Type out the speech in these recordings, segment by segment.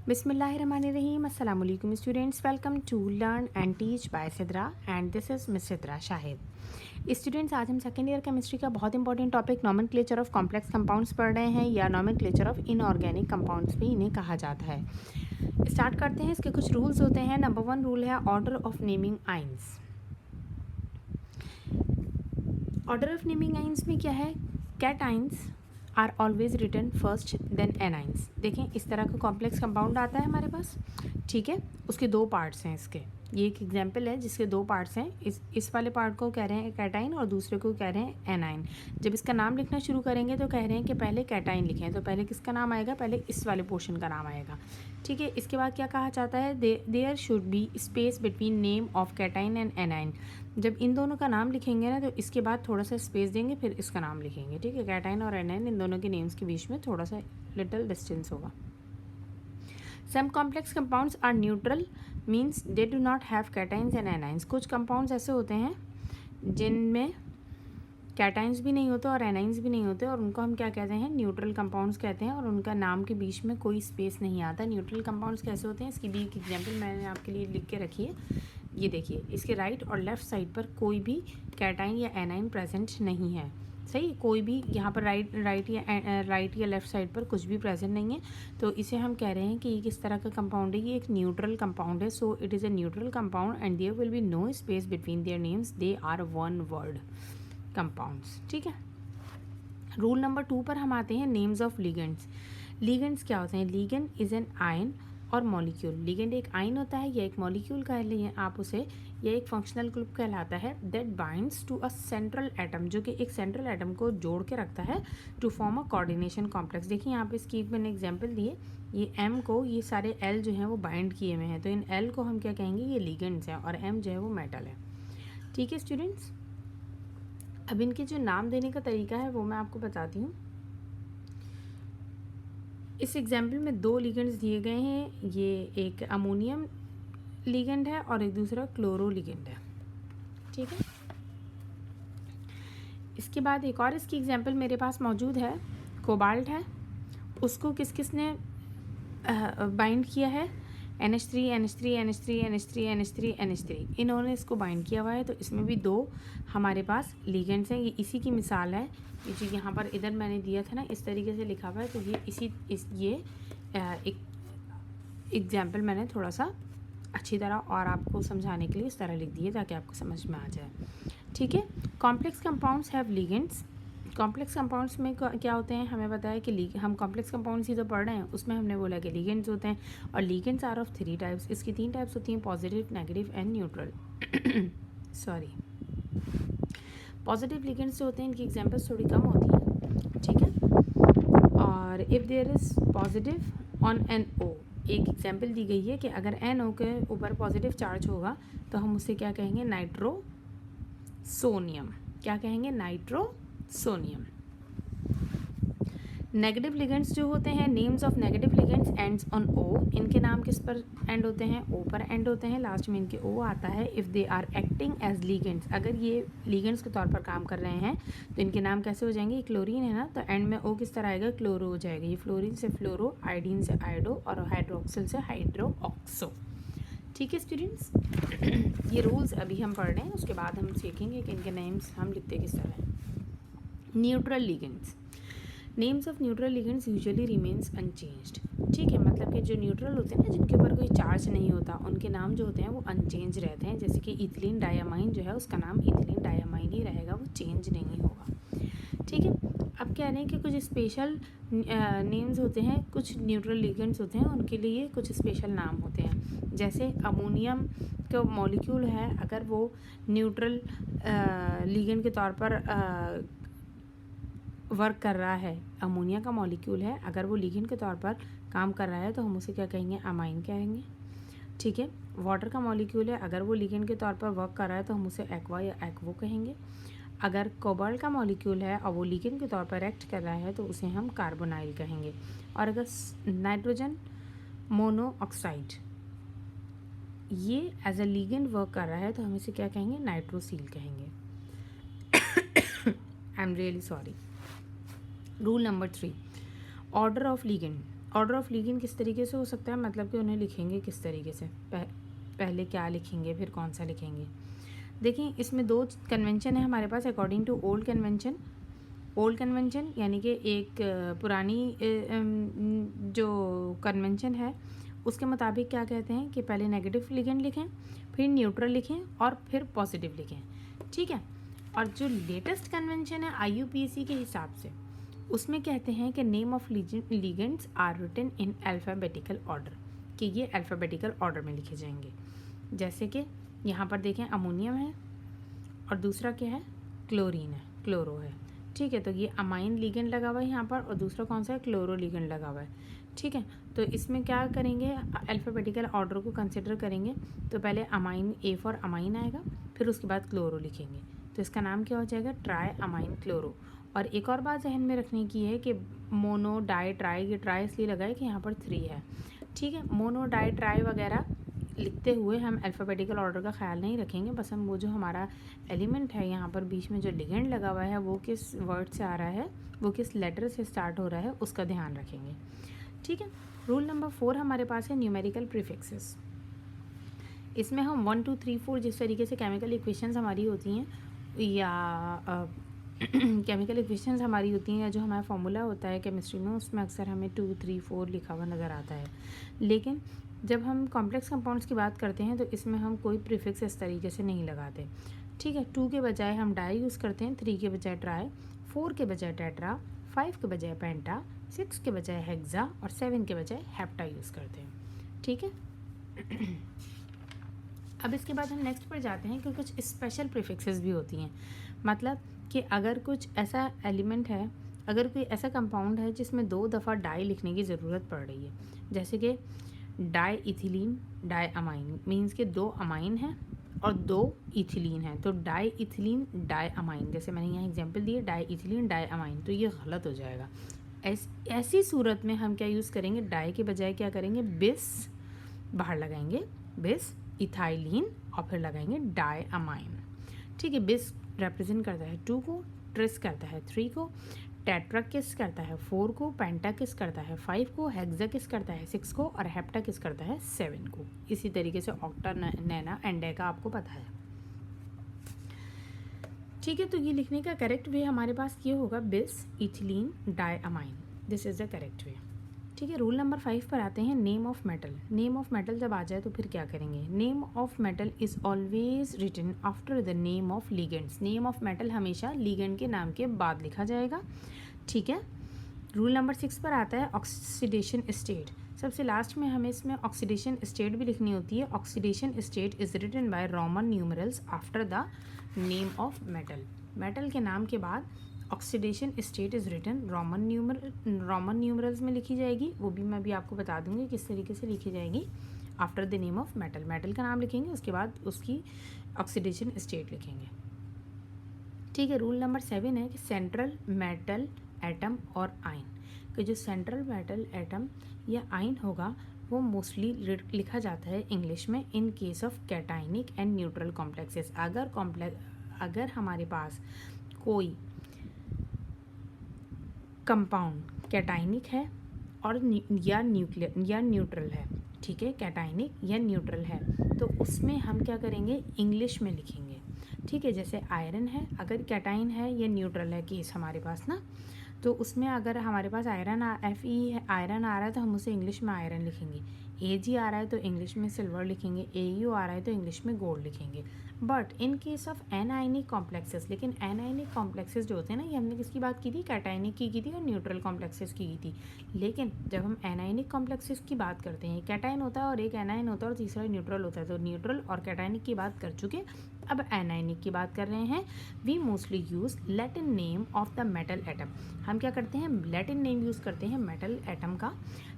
Bismillahirrahmanirrahim. Assalamu alaikum students. Welcome to Learn and Teach by Sidra and this is Miss Sidra Shahid. Students आज हम second year chemistry का बहुत important topic nomenclature of complex compounds पढ़ रहे हैं या nomenclature of inorganic compounds भी इन्हें कहा जाता है। स्टार्ट करते हैं। इसके कुछ रूल्स होते हैं। नंबर 1 रूल है order of naming ions. Order of naming ions में क्या है? Cations are always written first then anions. देखें इस तरह का कॉम्प्लेक्स कंपाउंड आता है हमारे पास, ठीक है। उसके दो पार्ट्स हैं इसके। ये एक एग्जांपल है जिसके दो पार्ट्स हैं। इस वाले पार्ट को कह रहे हैं कैटाइन और दूसरे को कह रहे हैं एनाइन। जब इसका नाम लिखना शुरू करेंगे तो कह रहे हैं कि पहले कैटाइन लिखें, तो पहले किसका नाम आएगा? पहले इस वाले पोर्शन का नाम आएगा, ठीक है। इसके बाद क्या कहा जाता है? There should be space between name of cation and anion. जब इन दोनों का नाम लिखेंगे ना तो इसके बाद थोड़ा सा स्पेस देंगे, फिर इसका नाम लिखेंगे, ठीक है। कैटाइन और एनाइन इन दोनों के नेम्स के बीच में थोड़ा सा लिटिल डिस्टेंस होगा। Some complex compounds are neutral means they do not have cations and anions. कुछ कंपाउंड्स ऐसे होते हैं जिनमें कैटाइन्स भी नहीं होते और एनाइन्स भी नहीं होते और उनको हम क्या कहते हैं? न्यूट्रल कंपाउंड्स कहते हैं और उनका नाम के बीच में कोई स्पेस नहीं आता। न्यूट्रल कंपाउंड्स कैसे होते हैं इसकी भी एक एग्जांपल मैंने आपके लिए लिख के रखी है। ये देखिए, इसके राइट और लेफ़्ट साइड पर कोई भी कैटाइन या एनाइन प्रेजेंट नहीं है, सही। कोई भी यहाँ पर राइट या लेफ़्ट साइड पर कुछ भी प्रेजेंट नहीं है, तो इसे हम कह रहे हैं कि ये किस तरह का कंपाउंड है? ये एक न्यूट्रल कंपाउंड है। So it is a neutral compound and there will be no space between their names. They are one word compounds, ठीक है। रूल नंबर 2 पर हम आते हैं। Names of ligands. लिगेंड्स क्या होते हैं? लिगेंड इज एन आयन और मॉलिक्यूल। लिगेंड एक आयन होता है या एक मॉलिक्यूल कह लिए आप उसे, या एक फंक्शनल ग्रुप कहलाता है that binds to a central atom, जो कि एक सेंट्रल एटम को जोड़ के रखता है to form a coordination complex. देखिए यहाँ पे इसकी मैंने एग्जांपल दिए। ये एम को ये सारे एल जो हैं वो बाइंड किए हुए हैं, तो इन एल को हम क्या कहेंगे? ये लिगेंड्स हैं और एम जो है वो मेटल है, ठीक है स्टूडेंट्स। अब इनके जो नाम देने का तरीका है वो मैं आपको बताती हूँ। इस एग्जाम्पल में 2 लिगेंड्स दिए गए हैं। ये एक अमोनियम लिगेंड है और एक दूसरा क्लोरो लिगेंड है, ठीक है। इसके बाद एक और इसकी एग्जाम्पल मेरे पास मौजूद है। कोबाल्ट है, उसको किस किस ने बाइंड किया है? NH3 NH3 NH3 NH3 NH3 NH3, इन्होंने इसको बाइंड किया हुआ है। तो इसमें भी 2 हमारे पास लिगेंड्स हैं। ये इसी की मिसाल है। ये जो यहाँ पर इधर मैंने दिया था ना, इस तरीके से लिखा हुआ है, तो ये एक एग्जाम्पल मैंने थोड़ा सा अच्छी तरह और आपको समझाने के लिए इस तरह लिख दिए ताकि आपको समझ में आ जाए, ठीक है। Complex compounds have ligands. Complex compounds में क्या होते हैं? हमें बताया कि हम कॉम्प्लेक्स कंपाउंड्स ही तो पढ़ रहे हैं, उसमें हमने बोला कि लिगेंड्स होते हैं और लिगेंड्स आर ऑफ 3 टाइप्स। इसकी 3 टाइप्स होती हैं, positive, negative and neutral. Sorry, positive ligands जो होते हैं इनकी एग्जांपल्स थोड़ी कम होती हैं, ठीक है। और if there is positive on an O, एक एग्जांपल दी गई है कि अगर एन ओ के ऊपर पॉजिटिव चार्ज होगा तो हम उसे क्या कहेंगे? Nitrosonium. क्या कहेंगे? Nitrosonium. नेगेटिव लिगेंड्स जो होते हैं, names of negative ligands ends on O. इनके नाम किस पर एंड होते हैं? ओ पर एंड होते हैं, लास्ट में इनके ओ आता है। If they are acting as ligands, अगर ये लिगेंड्स के तौर पर काम कर रहे हैं तो इनके नाम कैसे हो जाएंगे? क्लोरीन है ना, तो एंड में ओ किस तरह आएगा? क्लोरो हो जाएगा। ये फ्लोरीन से फ्लोरो, आयोडीन से आयोडो और हाइड्रोक्सिल से हाइड्रो ऑक्सो, ठीक है स्टूडेंट्स। ये रूल्स अभी हम पढ़ रहे हैं, उसके बाद हम सीखेंगे कि इनके नेम्स हम लिखते किस तरह हैं। Neutral ligands. Names of neutral ligands usually remains unchanged, ठीक है। मतलब कि जो न्यूट्रल होते हैं ना, जिनके ऊपर कोई चार्ज नहीं होता, उनके नाम जो होते हैं वो अनचेंज रहते हैं। जैसे कि इथिलीन डायामाइन जो है उसका नाम इथिलीन डायामाइन ही रहेगा, वो चेंज नहीं होगा, ठीक है। अब कह रहे हैं कि कुछ स्पेशल नेम्स होते हैं, कुछ न्यूट्रल लिगेंड्स होते हैं, उनके लिए कुछ स्पेशल नाम होते हैं। जैसे अमोनियम का मॉलिक्यूल है, अगर वो न्यूट्रल लिगेंड के तौर पर वर्क कर रहा है, अमोनिया का मॉलिक्यूल है, अगर वो लिगेंड के तौर पर काम कर रहा है तो हम उसे क्या कहेंगे? अमाइन कहेंगे, ठीक है। वाटर का मॉलिक्यूल है, अगर वो लिगेंड के तौर पर वर्क कर रहा है तो हम उसे एक्वा या एक्वो कहेंगे। अगर कोबाल्ट का मॉलिक्यूल है और वो लिगेंड के तौर पर एक्ट कर रहा है तो उसे हम कार्बोनाइल कहेंगे। और अगर नाइट्रोजन मोनोऑक्साइड ये एज अ लिगेंड वर्क कर रहा है तो हम इसे क्या कहेंगे? नाइट्रोसील कहेंगे। I am really sorry. Rule number 3, order of ligand. Order of ligand किस तरीके से हो सकता है, मतलब कि उन्हें लिखेंगे किस तरीके से, पहले क्या लिखेंगे फिर कौन सा लिखेंगे। देखिए इसमें दो कन्वेंशन है हमारे पास according to old convention. Old convention यानी कि एक पुरानी जो कन्वेंशन है उसके मुताबिक क्या कहते हैं कि पहले नेगेटिव लिगेंड लिखें, फिर न्यूट्रल लिखें और फिर पॉजिटिव लिखें, ठीक है। और जो लेटेस्ट कन्वेंशन है IUPAC के हिसाब से उसमें कहते हैं कि name of ligands are written in alphabetical order, कि ये अल्फ़ाबेटिकल ऑर्डर में लिखे जाएंगे। जैसे कि यहाँ पर देखें अमोनियम है और दूसरा क्या है, क्लोरीन है, क्लोरो है, ठीक है। तो ये अमाइन लिगेंड लगा हुआ है यहाँ पर और दूसरा कौन सा है, क्लोरो लिगेंड लगा हुआ है, ठीक है। तो इसमें क्या करेंगे, अल्फ़ाबेटिकल ऑर्डर को कंसिडर करेंगे। तो पहले अमाइन, A फॉर अमाइन आएगा, फिर उसके बाद क्लोरो लिखेंगे, तो इसका नाम क्या हो जाएगा, ट्राई अमाइन क्लोरो। और एक और बात जहन में रखने की है कि मोनो डाई ट्राई, ये ट्राई इसलिए लगा है कि यहाँ पर 3 है, ठीक है। मोनो डाई ट्राई वगैरह लिखते हुए हम अल्फ़ाबेटिकल ऑर्डर का ख्याल नहीं रखेंगे, बस हम वो जो हमारा एलिमेंट है यहाँ पर बीच में जो लिगेंड लगा हुआ है वो किस वर्ड से आ रहा है, वो किस लेटर से स्टार्ट हो रहा है, उसका ध्यान रखेंगे, ठीक है। रूल नंबर 4 हमारे पास है न्यूमेरिकल प्रीफिक्सेस। इसमें हम 1 2 3 4 जिस तरीके से केमिकल इक्वेशंस हमारी होती हैं या केमिकल इक्वेशंस हमारी होती हैं या जो हमारा फॉर्मूला होता है केमिस्ट्री में, उसमें अक्सर हमें 2 3 4 लिखा हुआ नज़र आता है। लेकिन जब हम कॉम्प्लेक्स कंपाउंड्स की बात करते हैं तो इसमें हम कोई प्रीफिक्स इस तरीके से नहीं लगाते, ठीक है। 2 के बजाय हम डाई यूज़ करते हैं, 3 के बजाय ट्राई, 4 के बजाय टेट्रा, 5 के बजाय पेंटा, 6 के बजाय हेक्सा और 7 के बजाय हेप्टा यूज़ करते हैं, ठीक है। अब इसके बाद हम नेक्स्ट पर जाते हैं कि कुछ स्पेशल प्रीफिक्सेस भी होती हैं। मतलब कि अगर कुछ ऐसा एलिमेंट है, अगर कोई ऐसा कंपाउंड है जिसमें 2 दफ़ा डाई लिखने की ज़रूरत पड़ रही है, जैसे कि di ethylene di amine, means के 2 अमाइन हैं और 2 इथिलीन हैं, तो डाई इथिलीन डाई अमाइन, जैसे मैंने यहाँ एग्जांपल दिए डाई इथिलीन डाई अमाइन, तो ये गलत हो जाएगा। ऐसी सूरत में हम क्या यूज़ करेंगे, डाई के बजाय क्या करेंगे, बिस बाहर लगाएंगे, बिस इथाइलिन और फिर लगाएंगे डाई अमाइन, ठीक है। बिस रिप्रेजेंट करता है 2 को, ट्रिस करता है 3 को, टेट्रा किस करता है 4 को, पेंटा किस करता है 5 को, हेक्सा किस करता है 6 को और हेप्टा किस करता है 7 को। इसी तरीके से ऑक्टा, नैना एंड डेका आपको पता है, ठीक है। तो ये लिखने का करेक्ट वे हमारे पास ये होगा bis ethylene di amine, this is the correct way, ठीक है। रूल नंबर 5 पर आते हैं, name of metal. Name of metal जब आ जाए तो फिर क्या करेंगे, name of metal is always written after the name of ligands. Name of metal हमेशा लिगेंड के नाम के बाद लिखा जाएगा, ठीक है। रूल नंबर 6 पर आता है ऑक्सीडेशन स्टेट। सबसे लास्ट में हमें इसमें ऑक्सीडेशन स्टेट भी लिखनी होती है। Oxidation state is written by Roman numerals after the name of metal. Metal के नाम के बाद oxidation state is written Roman numerals में लिखी जाएगी, वो भी मैं भी आपको बता दूंगी किस तरीके से लिखी जाएगी। After the name of metal, metal का नाम लिखेंगे, उसके बाद उसकी ऑक्सीडेशन स्टेट लिखेंगे, ठीक है। रूल नंबर 7 है कि सेंट्रल मेटल एटम और आयन, कि जो सेंट्रल मेटल एटम या आयन होगा वो मोस्टली लिखा जाता है इंग्लिश में in case of cationic and neutral complexes. अगर हमारे पास कोई कंपाउंड कैटाइनिक है और या न्यूट्रल है, ठीक है, कैटाइनिक या न्यूट्रल है, तो उसमें हम क्या करेंगे, इंग्लिश में लिखेंगे, ठीक है। जैसे आयरन है, अगर कैटाइन है या न्यूट्रल है केस हमारे पास ना, तो उसमें अगर हमारे पास आयरन आयरन आ रहा है तो हम उसे इंग्लिश में आयरन लिखेंगे। Ag आ रहा है तो इंग्लिश में सिल्वर लिखेंगे, Au आ रहा है तो इंग्लिश में गोल्ड लिखेंगे। But in case of anionic complexes, लेकिन एनाइनिक कॉम्प्लेक्सेस जो होते हैं ना, ये हमने किसकी बात की थी, कैटाइनिक की थी और न्यूट्रल कॉम्प्लेक्सेस की थी। लेकिन जब हम एनाइनिक कॉम्प्लेक्सेस की बात करते हैं, कैटाइन होता है और एक एनाइन होता है और तीसरा न्यूट्रल होता है, तो न्यूट्रल और कैटाइनिक की बात कर चुके, अब एनाइनिक की बात कर रहे हैं। We mostly use Latin name of the metal atom. हम क्या करते हैं, लैटिन नेम यूज़ करते हैं मेटल एटम का,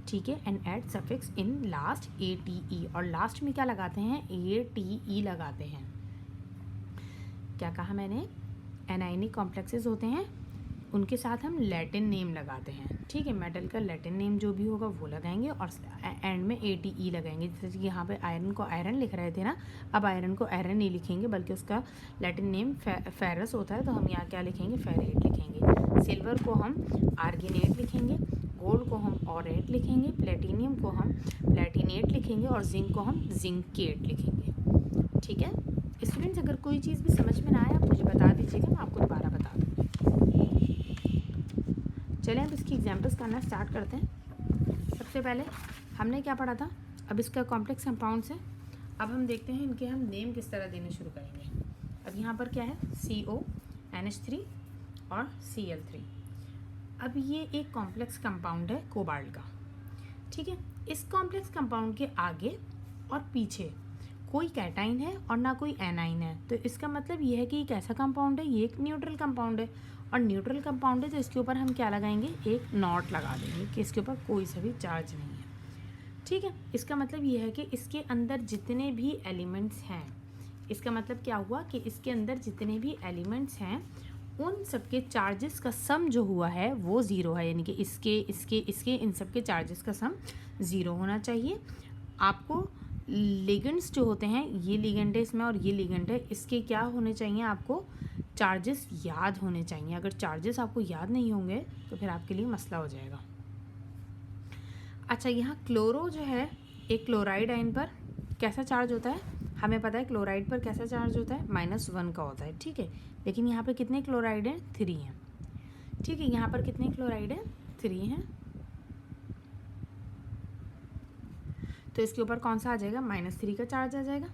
ठीक है, and add suffix in last ATE, और लास्ट में क्या लगाते हैं, ATE लगाते हैं। क्या कहा मैंने, एनाइनिक कॉम्प्लेक्सेस होते हैं उनके साथ हम लैटिन नेम लगाते हैं, ठीक है। मेटल का लैटिन नेम जो भी होगा वो लगाएंगे और एंड में ATE लगाएंगे। जैसे कि यहाँ पे आयरन को आयरन लिख रहे थे ना, अब आयरन को आयरन नहीं लिखेंगे बल्कि उसका लैटिन नेम फेरस होता है, तो हम यहाँ क्या लिखेंगे, फेरेट लिखेंगे। सिल्वर को हम आर्गिनेट लिखेंगे, गोल्ड को हम ऑरेट लिखेंगे, प्लेटिनियम को हम प्लेटिनेट लिखेंगे और जिंक को हम जिंकेट लिखेंगे। ठीक है स्टूडेंट्स, अगर कोई चीज़ भी समझ में ना आए आप मुझे बता दीजिएगा, मैं आपको दोबारा बता दूँगी। चलें अब इसकी एग्जांपल्स करना स्टार्ट करते हैं। सबसे पहले हमने क्या पढ़ा था, अब इसका कॉम्प्लेक्स कंपाउंड्स है। अब हम देखते हैं इनके हम नेम किस तरह देने शुरू करेंगे। अब यहाँ पर क्या है, CONH3 और Cl3। अब ये एक कॉम्प्लेक्स कंपाउंड है कोबाल्ट का। ठीक है, इस कॉम्प्लेक्स कंपाउंड के आगे और पीछे कोई कैटाइन है और ना कोई एनाइन है, तो इसका मतलब ये है कि एक ऐसा कंपाउंड है, ये एक न्यूट्रल कंपाउंड है। और न्यूट्रल कंपाउंड है तो इसके ऊपर हम क्या लगाएंगे, एक नॉट लगा देंगे कि इसके ऊपर कोई सा भी चार्ज नहीं है। ठीक है, इसका मतलब ये है कि इसके अंदर जितने भी एलिमेंट्स हैं, इसका मतलब क्या हुआ कि इसके अंदर जितने भी एलिमेंट्स हैं उन सबके चार्जेस का सम जो हुआ है वो ज़ीरो है, यानी कि इसके इन सब के चार्जेस का सम ज़ीरो होना चाहिए। आपको लिगेंड्स जो होते हैं, ये लिगेंड है इसमें और ये लिगेंड है, इसके क्या होने चाहिए, आपको चार्जेस याद होने चाहिए। अगर चार्जेस आपको याद नहीं होंगे तो फिर आपके लिए मसला हो जाएगा। अच्छा, यहाँ क्लोरो जो है, एक क्लोराइड आयन पर कैसा चार्ज होता है, हमें पता है क्लोराइड पर कैसा चार्ज होता है, -1 का होता है। ठीक है, लेकिन यहाँ पर कितने क्लोराइड हैं, 3 हैं। ठीक है, यहाँ पर कितने क्लोराइड हैं, 3 हैं। तो इसके ऊपर कौन सा आ जाएगा, -3 का चार्ज आ जाएगा।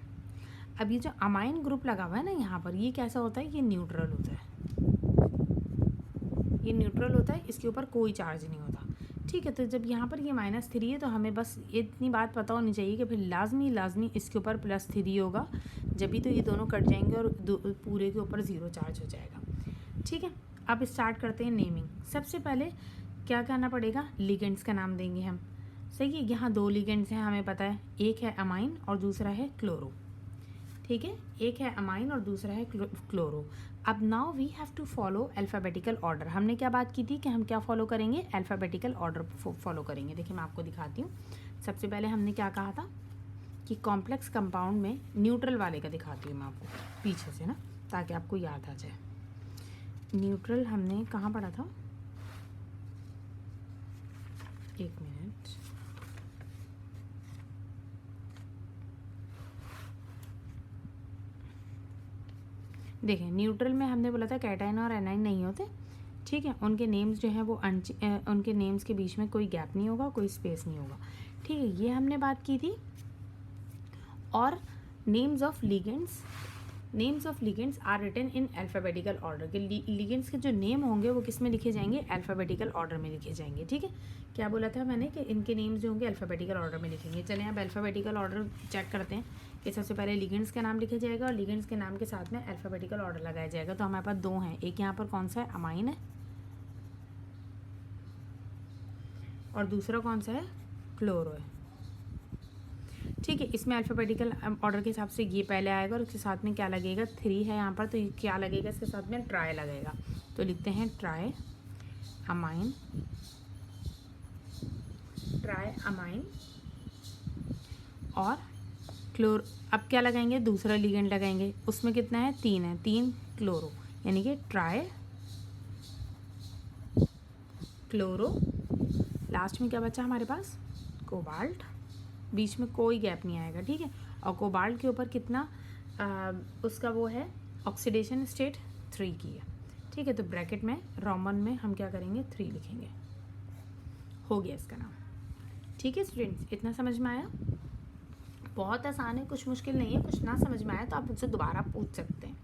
अब ये जो अमाइन ग्रुप लगा हुआ है ना यहाँ पर, ये कैसा होता है, ये न्यूट्रल होता है। ये न्यूट्रल होता है, इसके ऊपर कोई चार्ज नहीं होता। ठीक है, तो जब यहाँ पर ये -3 है तो हमें बस इतनी बात पता होनी चाहिए कि फिर लाजमी इसके ऊपर +3 होगा, जब भी तो ये दोनों कट जाएंगे और पूरे के ऊपर 0 चार्ज हो जाएगा। ठीक है, अब स्टार्ट करते हैं नेमिंग। सबसे पहले क्या करना पड़ेगा, लिगेंड्स का नाम देंगे हम। सही है, यहाँ 2 लिगेंड्स हैं हमें पता है, एक है अमाइन और दूसरा है क्लोरो। ठीक है, एक है अमाइन और दूसरा है क्लोरो। अब now we have to follow alphabetical order. हमने क्या बात की थी कि हम क्या फॉलो करेंगे, अल्फ़ाबेटिकल ऑर्डर फॉलो करेंगे। देखिए मैं आपको दिखाती हूँ। सबसे पहले हमने क्या कहा था कि कॉम्प्लेक्स कंपाउंड में न्यूट्रल वाले का दिखाती हूँ मैं आपको पीछे से ना, ताकि आपको याद आ जाए। न्यूट्रल हमने कहाँ पढ़ा था, एक मिनट, देखें न्यूट्रल में हमने बोला था कैटाइन और एनाइन नहीं होते। ठीक है, उनके नेम्स जो हैं वो उनके नेम्स के बीच में कोई गैप नहीं होगा, कोई स्पेस नहीं होगा। ठीक है, ये हमने बात की थी। और names of ligands are written in alphabetical order. के लिगेंड्स के जो नेम होंगे वो किस में लिखे जाएंगे, अल्फ़ाबेटिकल ऑर्डर में लिखे जाएंगे। ठीक है, क्या बोला था मैंने कि इनके नेम्स जो होंगे अल्फ़ाबेटिकल ऑर्डर में लिखेंगे। चलें अब अल्फ़ाबेटिकल ऑर्डर चेक करते हैं कि सबसे पहले लिगेंड्स का नाम लिखा जाएगा और लिगेंड्स के नाम के साथ में अल्फ़ाबेटिकल ऑर्डर लगाया जाएगा। तो हमारे पास 2 हैं, एक यहाँ पर कौन सा है, अमाइन है, और दूसरा कौन सा है, क्लोरो है। ठीक है, इसमें अल्फ़ाबेटिकल ऑर्डर के हिसाब से ये पहले आएगा और उसके साथ में क्या लगेगा, 3 है यहाँ पर, तो क्या लगेगा, इसके साथ में ट्राई लगेगा। तो लिखते हैं ट्राई अमाइन और क्लोर। अब क्या लगाएंगे, दूसरा लिगेंड लगाएंगे, उसमें कितना है, 3 है, 3 क्लोरो, यानी कि ट्राई क्लोरो। लास्ट में क्या बचा हमारे पास, कोबाल्ट, बीच में कोई गैप नहीं आएगा। ठीक है, और कोबाल्ट के ऊपर कितना उसका वो है, ऑक्सीडेशन स्टेट 3 की है। ठीक है, तो ब्रैकेट में रोमन में हम क्या करेंगे, 3 लिखेंगे, हो गया इसका नाम। ठीक है स्टूडेंट्स, इतना समझ में आया, बहुत आसान है, कुछ मुश्किल नहीं है। कुछ ना समझ में आया तो आप मुझसे दोबारा पूछ सकते हैं।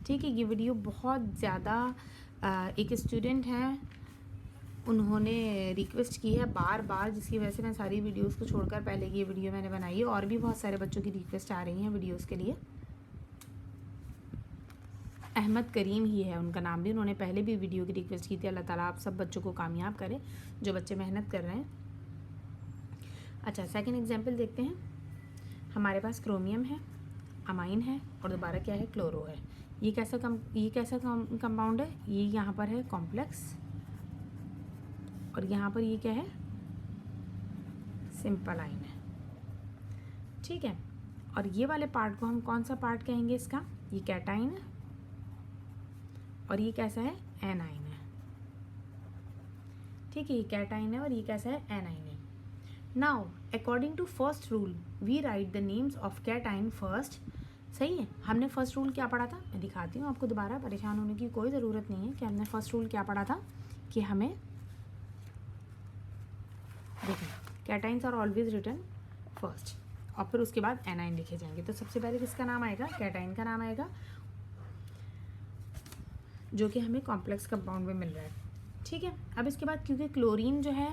ठीक है, ये वीडियो बहुत ज़्यादा एक स्टूडेंट हैं, उन्होंने रिक्वेस्ट की है बार बार, जिसकी वजह से मैं सारी वीडियोस को छोड़कर पहले की ये वीडियो मैंने बनाई है। और भी बहुत सारे बच्चों की रिक्वेस्ट आ रही हैं वीडियोस के लिए। अहमद करीम ही है उनका नाम भी, उन्होंने पहले भी वीडियो की रिक्वेस्ट की थी। अल्लाह ताला आप सब बच्चों को कामयाब करे जो बच्चे मेहनत कर रहे हैं। अच्छा, सेकंड एग्जांपल देखते हैं। हमारे पास क्रोमियम है, अमाइन है और दोबारा क्या है, क्लोरो है। ये कैसा कंपाउंड है, ये यहाँ पर है कॉम्प्लेक्स और यहाँ पर ये क्या है, सिंपल आइन है। ठीक है, और ये वाले पार्ट को हम कौन सा पार्ट कहेंगे इसका, ये कैटाइन है और ये कैसा है, एनाइन है। ठीक है, ये कैटाइन है और ये कैसा है, एनाइन है। Now according to first rule we write the names of cation first. सही है, हमने फर्स्ट रूल क्या पढ़ा था, मैं दिखाती हूँ आपको, दोबारा परेशान होने की कोई ज़रूरत नहीं है कि हमने फर्स्ट रूल क्या पढ़ा था, कि हमें देखें कैटाइन्स आर ऑलवेज रिटन फर्स्ट और फिर उसके बाद एनाइन लिखे जाएंगे। तो सबसे पहले किसका नाम आएगा, कैटाइन का नाम आएगा, जो कि हमें कॉम्प्लेक्स कंपाउंड में मिल रहा है। ठीक है, अब इसके बाद क्योंकि क्लोरीन जो है,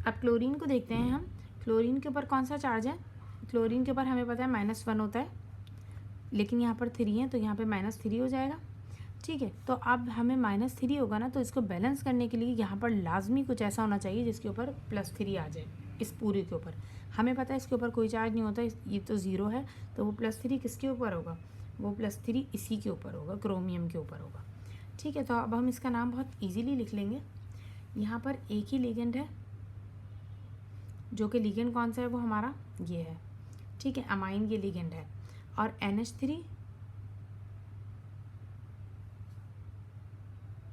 अब क्लोरीन को देखते हैं हम, क्लोरीन के ऊपर कौन सा चार्ज है, क्लोरीन के ऊपर हमें पता है -1 होता है, लेकिन यहाँ पर 3 है तो यहाँ पे -3 हो जाएगा। ठीक है, तो अब हमें -3 होगा ना, तो इसको बैलेंस करने के लिए यहाँ पर लाजमी कुछ ऐसा होना चाहिए जिसके ऊपर +3 आ जाए। इस पूरे के ऊपर हमें पता है इसके ऊपर कोई चार्ज नहीं होता, ये तो 0 है, तो वो +3 किसके ऊपर होगा, वो +3 इसी के ऊपर होगा, क्रोमियम के ऊपर होगा। ठीक है, तो अब हम इसका नाम बहुत ईजीली लिख लेंगे। यहाँ पर एक ही लिगेंड है, जो कि लिगेंड कौन सा है, वो हमारा ये है। ठीक है, अमाइन ये लिगेंड है, और NH3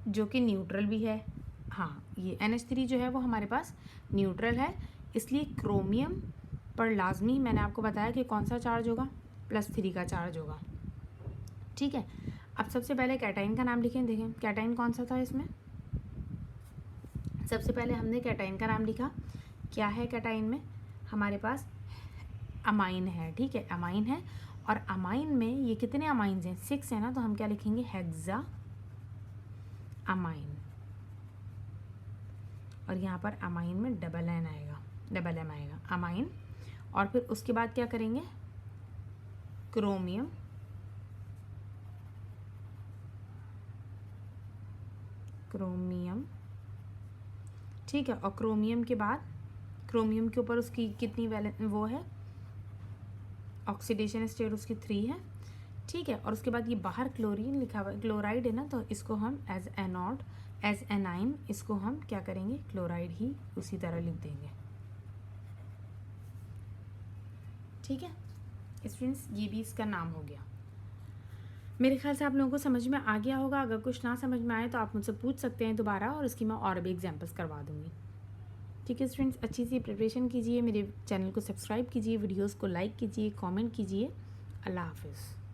जो कि न्यूट्रल भी है। हाँ, ये NH3 जो है वो हमारे पास न्यूट्रल है, इसलिए क्रोमियम पर लाजमी मैंने आपको बताया कि कौन सा चार्ज होगा, +3 का चार्ज होगा। ठीक है, अब सबसे पहले कैटाइन का नाम लिखें। देखें कैटाइन कौन सा था इसमें, सबसे पहले हमने कैटाइन का नाम लिखा। क्या है कैटाइन में, हमारे पास अमाइन है। ठीक है, अमाइन है, और अमाइन में ये कितने अमाइंस हैं, 6 है ना, तो हम क्या लिखेंगे, हेक्सा अमाइन, और यहाँ पर अमाइन में डबल एम आएगा अमाइन। और फिर उसके बाद क्या करेंगे, क्रोमियम, ठीक है, और क्रोमियम के बाद, क्रोमियम के ऊपर उसकी कितनी वो है, ऑक्सीडेशन स्टेट उसकी 3 है। ठीक है, और उसके बाद ये बाहर क्लोरीन लिखा हुआ है, क्लोराइड है ना, तो इसको हम एज एनोड, एज एनाइन, इसको हम क्या करेंगे, क्लोराइड ही उसी तरह लिख देंगे। ठीक है स्टूडेंट्स, ये भी इसका नाम हो गया। मेरे ख्याल से आप लोगों को समझ में आ गया होगा। अगर कुछ ना समझ में आए तो आप मुझसे पूछ सकते हैं दोबारा, और इसकी मैं और भी एग्जाम्पल्स करवा दूँगी। ठीक है स्टूडेंट्स, अच्छी सी प्रिपरेशन कीजिए, मेरे चैनल को सब्सक्राइब कीजिए, वीडियोस को लाइक कीजिए, कमेंट कीजिए। अल्लाह हाफिज़।